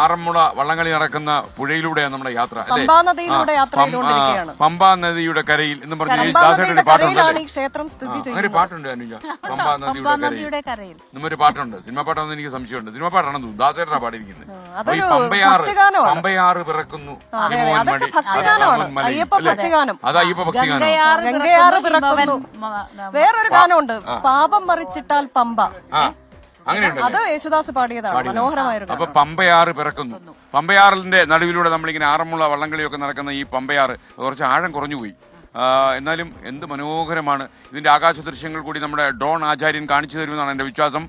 ആറന്മുള വള്ളംകളി നടക്കുന്ന പുഴയിലൂടെയാണ് നമ്മുടെ യാത്ര അല്ലേ? പമ്പാ നദിയുടെ കരയിൽ എന്ന് പറഞ്ഞ ദാസേട്ടൊരു പാട്ടുണ്ട്. അങ്ങനെ പാട്ടുണ്ട് അനുജ, പമ്പാ നദിയുടെ കരയിൽ എന്നൊരു പാട്ടുണ്ട്. സിനിമ പാട്ടാണെന്ന് എനിക്ക് സംശയമുണ്ട്. സിനിമ പാട്ടാണെന്ന് തോന്നുന്നു. ദാസേട്ടനാ പാടിയിരിക്കുന്നത്. അപ്പൊ ഈ പമ്പയാറ് പിറക്കുന്നു അത് അയ്യപ്പ ഭക്തിഗാനം. വേറൊരു ഗാനമുണ്ട്, പാപം മറിച്ചിട്ടാൽ പമ്പ. അങ്ങനെയുണ്ട്. അത് യേശുദാസ് പാടിയതാണ്, മനോഹരമായിരുന്നു. അപ്പൊ പമ്പയാറ് പിറക്കുന്നു. പമ്പയാറിന്റെ നടുവിലൂടെ നമ്മളിങ്ങനെ ആറന്മുള വള്ളംകളിയൊക്കെ നടക്കുന്ന ഈ പമ്പയാറ് കുറച്ച് ആഴം കുറഞ്ഞുപോയി. എന്നാലും എന്ത് മനോഹരമാണ്. ഇതിന്റെ ആകാശ ദൃശ്യങ്ങൾ കൂടി നമ്മുടെ ഡോൺ ആചാര്യൻ കാണിച്ചു തരുമെന്നാണ് എന്റെ വിശ്വാസം.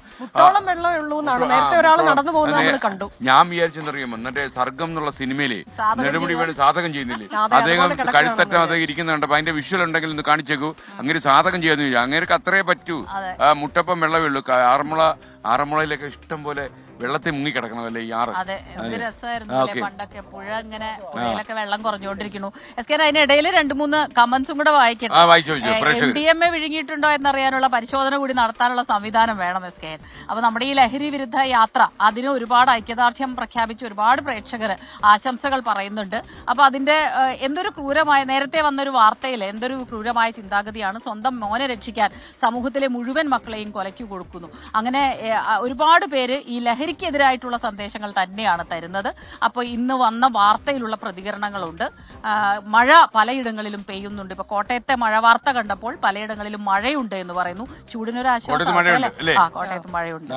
ഞാൻ വിചാരിച്ചെന്നറിയാമോ, എന്നിട്ട് സർഗം എന്നുള്ള സിനിമയിലെ നെടുമുടി വേണു സാധകം ചെയ്യുന്നില്ലേ, അദ്ദേഹം കഴുത്തറ്റം അദ്ദേഹം ഇരിക്കുന്നുണ്ട്. അപ്പൊ അതിന്റെ വിഷ്വൽ ഉണ്ടെങ്കിൽ ഒന്ന് കാണിച്ചേക്കൂ. അങ്ങനെ സാധകം ചെയ്യാന്ന് ചോദിച്ചാൽ അങ്ങേർക്ക് അത്രേ പറ്റൂ. മുട്ടപ്പം വെള്ളമേ ഉള്ളൂ. ആറന്മുളയിലൊക്കെ ഇഷ്ടം പോലെ വെള്ളത്തിൽ മുങ്ങിക്കിടക്കണതല്ലേ ഈ ആറ്. അതെ, എന്ത് രസമായിരുന്നു പണ്ടൊക്കെ. പുഴ ഇങ്ങനെ പുഴയിലൊക്കെ വെള്ളം കുറഞ്ഞുകൊണ്ടിരിക്കുന്നു. അതിനിടയിൽ 2-3 കമന്റ്സും കൂടെ വായിക്കണം. MDMA വിഴുങ്ങിയിട്ടുണ്ടോ എന്നറിയാനുള്ള പരിശോധന കൂടി നടത്താനുള്ള സംവിധാനം വേണം SKN. അപ്പൊ നമ്മുടെ ഈ ലഹരി വിരുദ്ധ യാത്ര അതിന് ഒരുപാട് ഐക്യദാർഢ്യം പ്രഖ്യാപിച്ച് ഒരുപാട് പ്രേക്ഷകർ ആശംസകൾ പറയുന്നുണ്ട്. അപ്പൊ അതിന്റെ എന്തൊരു ക്രൂരമായ, നേരത്തെ വന്നൊരു വാർത്തയിൽ എന്തൊരു ക്രൂരമായ ചിന്താഗതിയാണ്. സ്വന്തം മോനെ രക്ഷിക്കാൻ സമൂഹത്തിലെ മുഴുവൻ മക്കളെയും കൊലയ്ക്ക് കൊടുക്കുന്നു. അങ്ങനെ ഒരുപാട് പേര് ഈ ലഹരിക്കെതിരായിട്ടുള്ള സന്ദേശങ്ങൾ തന്നെയാണ് തരുന്നത്. അപ്പോൾ ഇന്ന് വന്ന വാർത്തയിലുള്ള പ്രതികരണങ്ങളുണ്ട്. മഴ പലയിടങ്ങളിലും പെയ്യുന്നുണ്ട്. ഇപ്പൊ കോട്ടയത്തെ മഴ വാർത്ത കണ്ടപ്പോൾ പലയിടങ്ങളിലും മഴയുണ്ട് എന്ന് പറയുന്നു. ചൂടിനൊരു ആശ്വാസം. കോട്ടയത്ത് മഴയുണ്ട്.